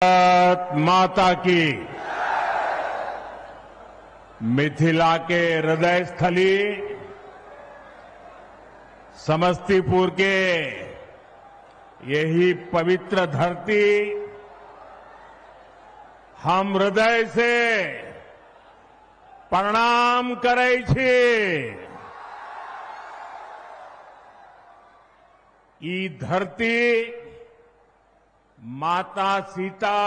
भारत माता की। मिथिला के हृदय स्थली समस्तीपुर के यही पवित्र धरती हम हृदय से प्रणाम करै छी। ई धरती माता सीता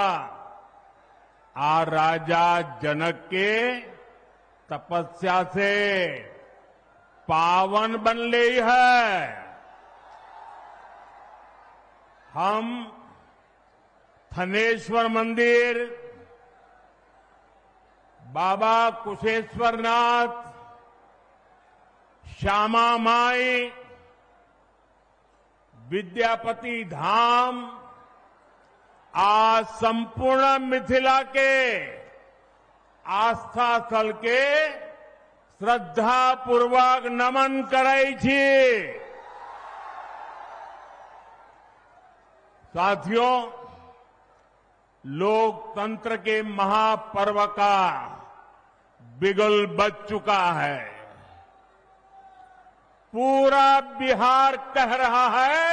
और राजा जनक के तपस्या से पावन बन ली है। हम थनेश्वर मंदिर, बाबा कुशेश्वरनाथ, श्यामा माई, विद्यापति धाम आज संपूर्ण मिथिला के आस्था स्थल के श्रद्धा पूर्वक नमन करै छी। साथियों, लोकतंत्र के महापर्व का बिगुल बज चुका है। पूरा बिहार कह रहा है,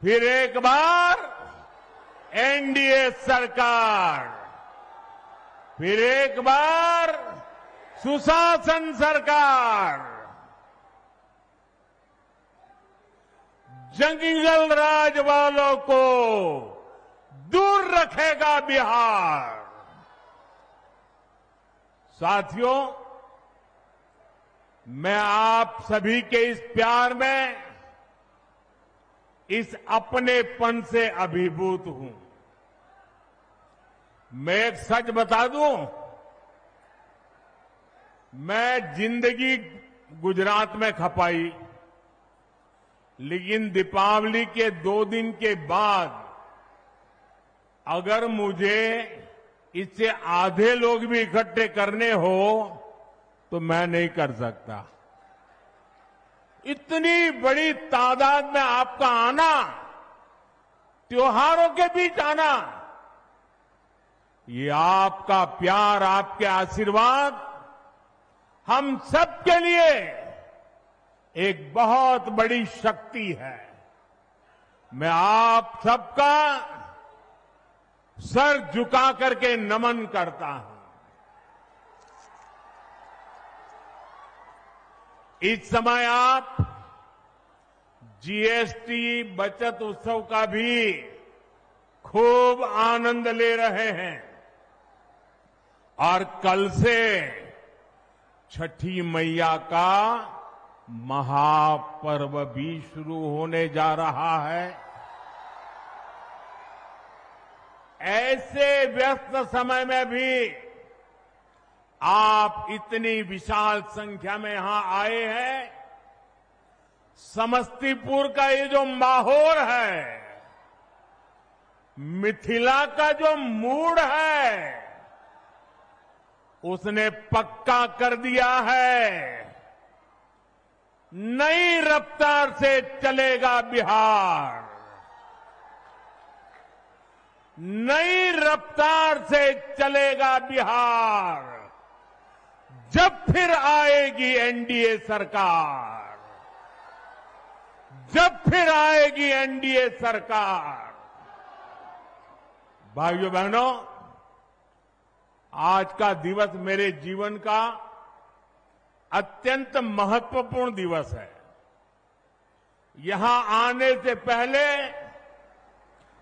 फिर एक बार एनडीए सरकार, फिर एक बार सुशासन सरकार। जंगल राज वालों को दूर रखेगा बिहार। साथियों, मैं आप सभी के इस प्यार में, इस अपनेपन से अभिभूत हूं। मैं एक सच बता दूं, मैं जिंदगी गुजरात में खपाई, लेकिन दीपावली के 2 दिन के बाद अगर मुझे इससे आधे लोग भी इकट्ठे करने हो तो मैं नहीं कर सकता। इतनी बड़ी तादाद में आपका आना, त्योहारों के बीच आना, ये आपका प्यार, आपके आशीर्वाद हम सबके लिए एक बहुत बड़ी शक्ति है। मैं आप सबका सर झुका करके नमन करता हूं। इस समय आप जीएसटी बचत उत्सव का भी खूब आनंद ले रहे हैं और कल से छठी मैया का महापर्व भी शुरू होने जा रहा है। ऐसे व्यस्त समय में भी आप इतनी विशाल संख्या में यहां आए हैं। समस्तीपुर का ये जो माहौल है, मिथिला का जो मूड है, उसने पक्का कर दिया है, नई रफ्तार से चलेगा बिहार, नई रफ्तार से चलेगा बिहार। जब फिर आएगी एनडीए सरकार, जब फिर आएगी एनडीए सरकार। भाइयों बहनों, आज का दिवस मेरे जीवन का अत्यंत महत्वपूर्ण दिवस है। यहां आने से पहले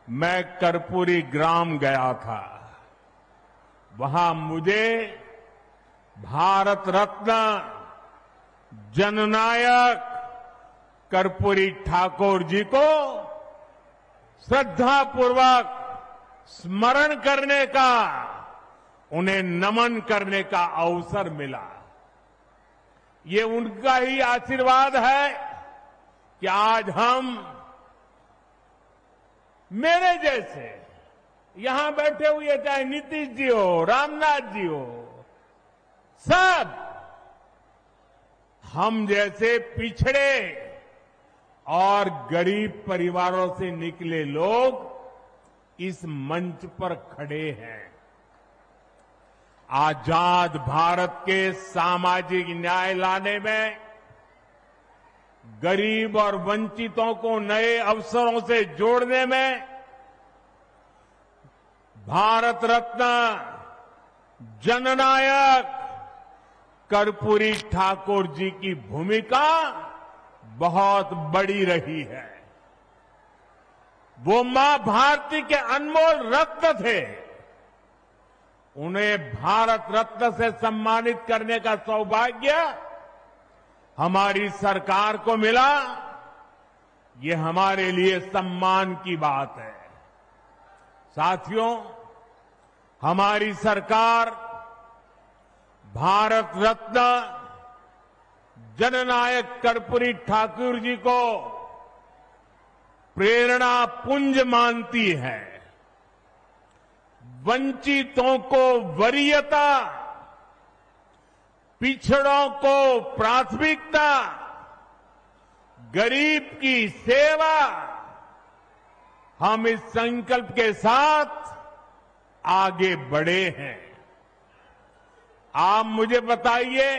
मैं कर्पूरी ग्राम गया था। वहां मुझे भारत रत्न जननायक कर्पूरी ठाकुर जी को श्रद्धापूर्वक स्मरण करने का, उन्हें नमन करने का अवसर मिला। ये उनका ही आशीर्वाद है कि आज हम, मेरे जैसे यहां बैठे हुए, चाहे नीतीश जी हो, रामनाथ जी हो, सब हम जैसे पिछड़े और गरीब परिवारों से निकले लोग इस मंच पर खड़े हैं। आजाद भारत के सामाजिक न्याय लाने में, गरीब और वंचितों को नए अवसरों से जोड़ने में भारत रत्न जननायक कर्पूरी ठाकुर जी की भूमिका बहुत बड़ी रही है। वो मां भारती के अनमोल रत्न थे। उन्हें भारत रत्न से सम्मानित करने का सौभाग्य हमारी सरकार को मिला। ये हमारे लिए सम्मान की बात है। साथियों, हमारी सरकार भारत रत्न जननायक कर्पूरी ठाकुर जी को प्रेरणा पुंज मानती है। वंचितों को वरीयता, पिछड़ों को प्राथमिकता, गरीब की सेवा, हम इस संकल्प के साथ आगे बढ़े हैं। आप मुझे बताइए,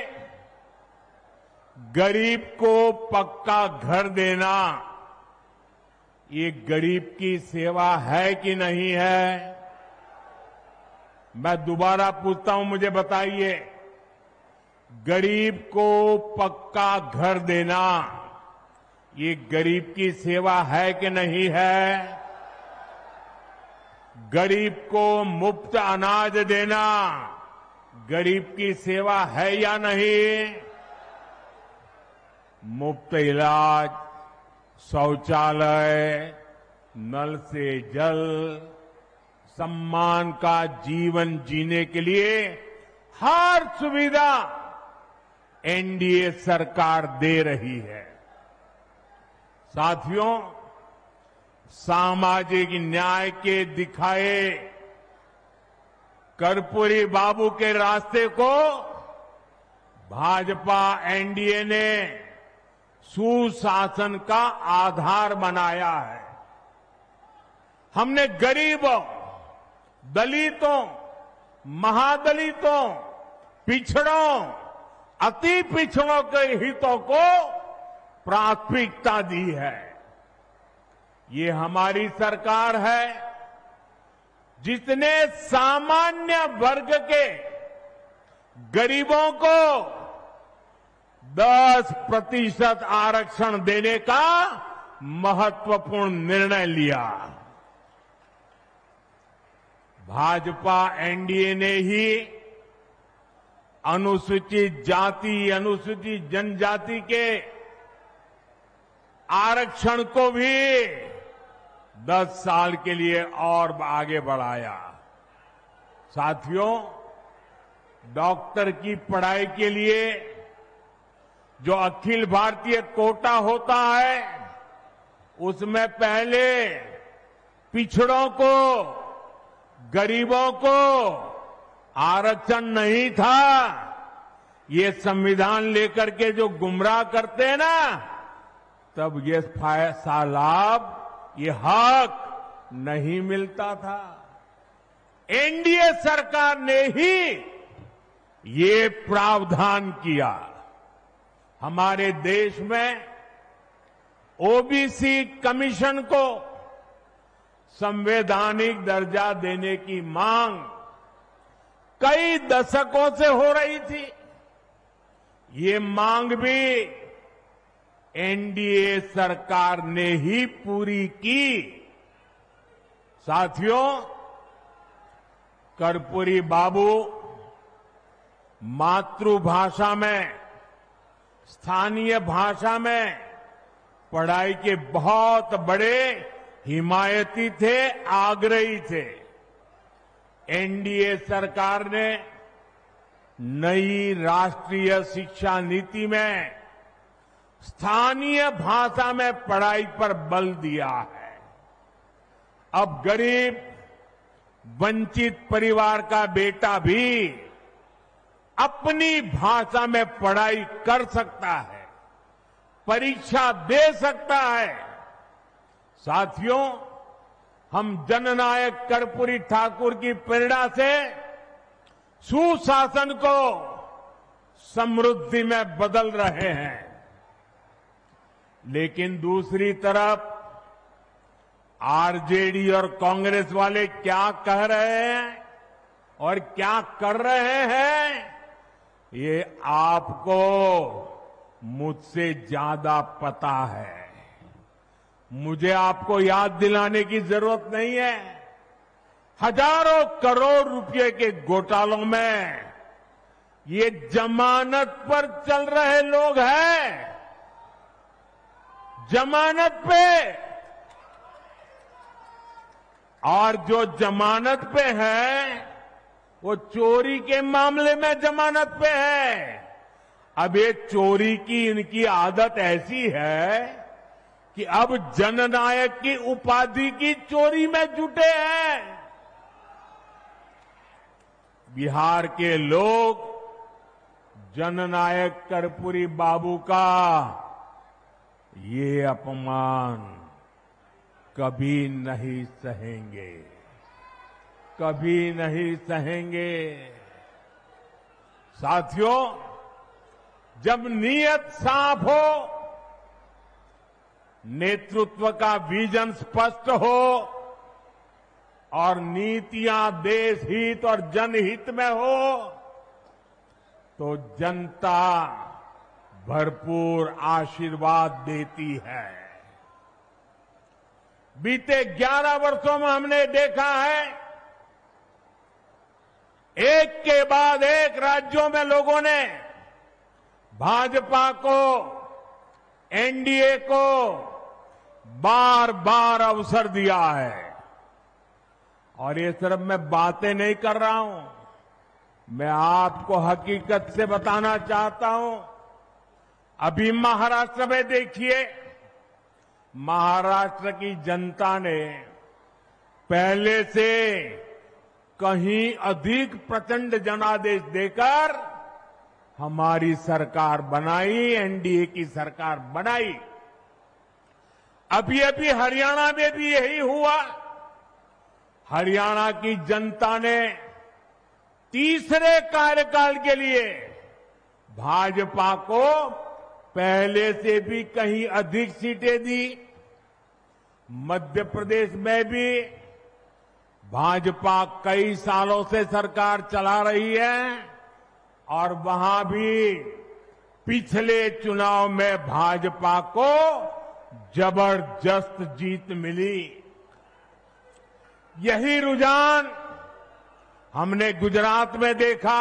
गरीब को पक्का घर देना ये गरीब की सेवा है कि नहीं है? मैं दोबारा पूछता हूं, मुझे बताइए, गरीब को पक्का घर देना ये गरीब की सेवा है कि नहीं है? गरीब को मुफ्त अनाज देना गरीब की सेवा है या नहीं? मुफ्त इलाज, शौचालय, नल से जल, सम्मान का जीवन जीने के लिए हर सुविधा एनडीए सरकार दे रही है। साथियों, सामाजिक न्याय के दिखाए कर्पूरी बाबू के रास्ते को भाजपा एनडीए ने सुशासन का आधार बनाया है। हमने गरीबों, दलितों, महादलितों, पिछड़ों, अति पिछड़ों के हितों को प्राथमिकता दी है। ये हमारी सरकार है जिसने सामान्य वर्ग के गरीबों को 10% आरक्षण देने का महत्वपूर्ण निर्णय लिया। भाजपा एनडीए ने ही अनुसूचित जाति, अनुसूचित जनजाति के आरक्षण को भी 10 साल के लिए और आगे बढ़ाया। साथियों, डॉक्टर की पढ़ाई के लिए जो अखिल भारतीय कोटा होता है, उसमें पहले पिछड़ों को, गरीबों को आरक्षण नहीं था। ये संविधान लेकर के जो गुमराह करते हैं ना, तब ये लाभ, ये हक नहीं मिलता था। एनडीए सरकार ने ही ये प्रावधान किया। हमारे देश में ओबीसी कमीशन को संवैधानिक दर्जा देने की मांग कई दशकों से हो रही थी। ये मांग भी एनडीए सरकार ने ही पूरी की। साथियों, कर्पूरी बाबू मातृभाषा में, स्थानीय भाषा में पढ़ाई के बहुत बड़े हिमायती थे, आग्रही थे। एनडीए सरकार ने नई राष्ट्रीय शिक्षा नीति में स्थानीय भाषा में पढ़ाई पर बल दिया है। अब गरीब, वंचित परिवार का बेटा भी अपनी भाषा में पढ़ाई कर सकता है, परीक्षा दे सकता है। साथियों, हम जननायक कर्पूरी ठाकुर की प्रेरणा से सुशासन को समृद्धि में बदल रहे हैं। लेकिन दूसरी तरफ आरजेडी और कांग्रेस वाले क्या कह रहे हैं और क्या कर रहे हैं, ये आपको मुझसे ज्यादा पता है। मुझे आपको याद दिलाने की जरूरत नहीं है। हजारों करोड़ रुपए के घोटालों में ये जमानत पर चल रहे लोग हैं, जमानत पे। और जो जमानत पे है वो चोरी के मामले में जमानत पे है। अब ये चोरी की इनकी आदत ऐसी है कि अब जननायक की उपाधि की चोरी में जुटे हैं। बिहार के लोग जननायक कर्पूरी बाबू का ये अपमान कभी नहीं सहेंगे, कभी नहीं सहेंगे। साथियों, जब नीयत साफ हो, नेतृत्व का विजन स्पष्ट हो और नीतियां देश हित और जनहित में हो, तो जनता भरपूर आशीर्वाद देती है। बीते 11 वर्षों में हमने देखा है, एक के बाद एक राज्यों में लोगों ने भाजपा को, एनडीए को बार बार अवसर दिया है। और ये सिर्फ मैं बातें नहीं कर रहा हूं, मैं आपको हकीकत से बताना चाहता हूं। अभी महाराष्ट्र में देखिए, महाराष्ट्र की जनता ने पहले से कहीं अधिक प्रचंड जनादेश देकर हमारी सरकार बनाई, एनडीए की सरकार बनाई। अभी अभी हरियाणा में भी यही हुआ। हरियाणा की जनता ने तीसरे कार्यकाल के लिए भाजपा को पहले से भी कहीं अधिक सीटें दी। मध्य प्रदेश में भी भाजपा कई सालों से सरकार चला रही है और वहां भी पिछले चुनाव में भाजपा को जबरदस्त जीत मिली। यही रुझान हमने गुजरात में देखा,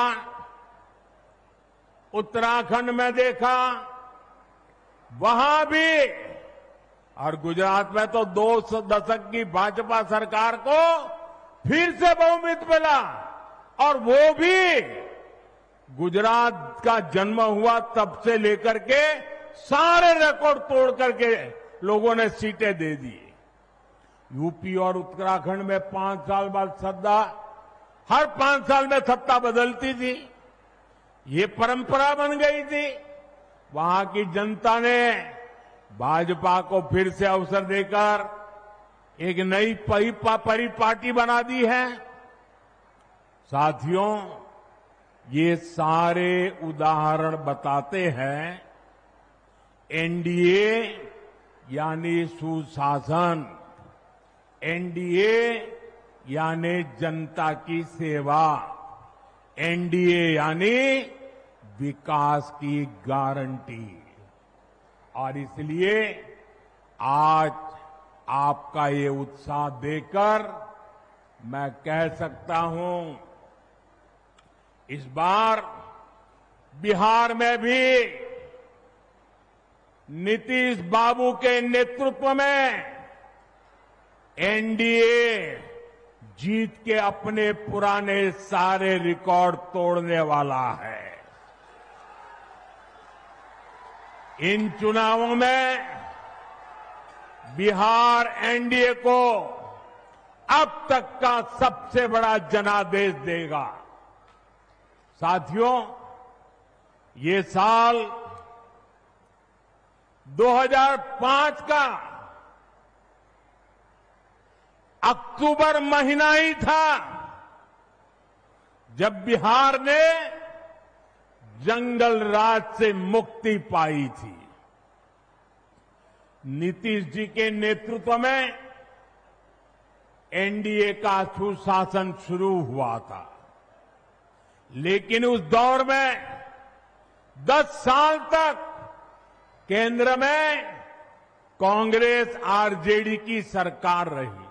उत्तराखंड में देखा, वहां भी। और गुजरात में तो 2 दशक की भाजपा सरकार को फिर से बहुमत मिला, और वो भी गुजरात का जन्म हुआ तब से लेकर के सारे रिकॉर्ड तोड़ करके लोगों ने सीटें दे दी। यूपी और उत्तराखंड में 5 साल बाद सत्ता, हर 5 साल में सत्ता बदलती थी, ये परंपरा बन गई थी। वहां की जनता ने भाजपा को फिर से अवसर देकर एक नई परिपाटी बना दी है। साथियों, ये सारे उदाहरण बताते हैं एनडीए यानी सुशासन, एनडीए यानी जनता की सेवा, एनडीए यानी विकास की गारंटी। और इसलिए आज आपका ये उत्साह देखकर मैं कह सकता हूं, इस बार बिहार में भी नीतीश बाबू के नेतृत्व में एनडीए जीत के अपने पुराने सारे रिकॉर्ड तोड़ने वाला है। इन चुनावों में बिहार एनडीए को अब तक का सबसे बड़ा जनादेश देगा। साथियों, ये साल 2005 का अक्टूबर महीना ही था जब बिहार ने जंगल राज से मुक्ति पाई थी। नीतीश जी के नेतृत्व में एनडीए का सुशासन शुरू हुआ था, लेकिन उस दौर में 10 साल तक केंद्र में कांग्रेस आरजेडी की सरकार रही।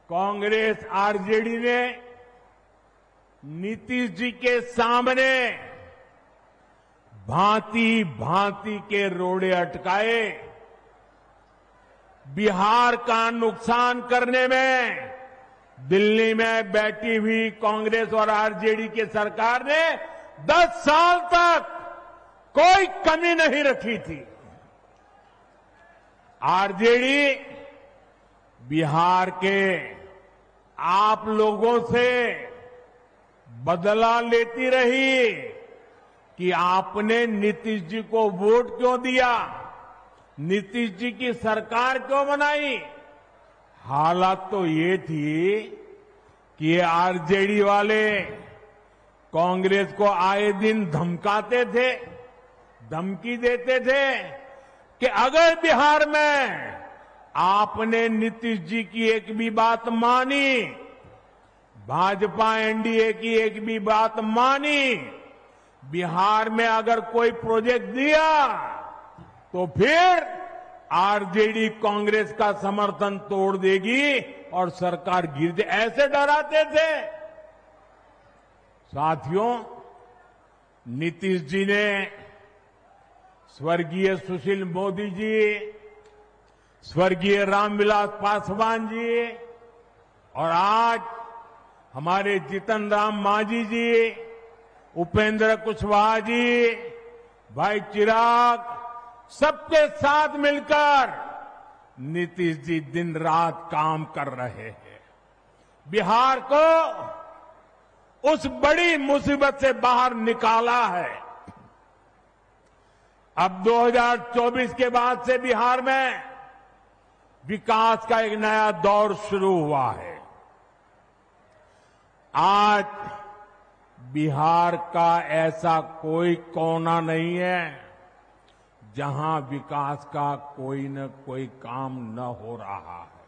कांग्रेस आरजेडी ने नीतीश जी के सामने भांति भांति के रोड़े अटकाए। बिहार का नुकसान करने में दिल्ली में बैठी हुई कांग्रेस और आरजेडी की सरकार ने 10 साल तक कोई कमी नहीं रखी थी। आरजेडी बिहार के आप लोगों से बदला लेती रही कि आपने नीतीश जी को वोट क्यों दिया, नीतीश जी की सरकार क्यों बनाई। हालात तो ये थी कि ये आरजेडी वाले कांग्रेस को आए दिन धमकाते थे, धमकी देते थे कि अगर बिहार में आपने नीतीश जी की एक भी बात मानी, भाजपा एनडीए की एक भी बात मानी, बिहार में अगर कोई प्रोजेक्ट दिया तो फिर आरजेडी कांग्रेस का समर्थन तोड़ देगी और सरकार गिर जाए, ऐसे डराते थे। साथियों, नीतीश जी ने स्वर्गीय सुशील मोदी जी, स्वर्गीय रामविलास पासवान जी और आज हमारे जीतन राम मांझी जी, उपेंद्र कुशवाहा जी, भाई चिराग, सबके साथ मिलकर नीतीश जी दिन रात काम कर रहे हैं। बिहार को उस बड़ी मुसीबत से बाहर निकाला है। अब 2024 के बाद से बिहार में विकास का एक नया दौर शुरू हुआ है। आज बिहार का ऐसा कोई कोना नहीं है जहां विकास का कोई न कोई काम न हो रहा है।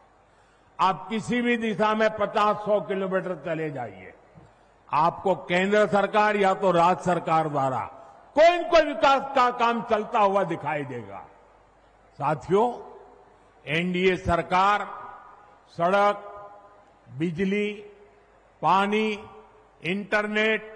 आप किसी भी दिशा में 50-100 किलोमीटर चले जाइए, आपको केंद्र सरकार या तो राज्य सरकार द्वारा कोई न कोई विकास का काम चलता हुआ दिखाई देगा। साथियों, एनडीए सरकार सड़क, बिजली, पानी, इंटरनेट,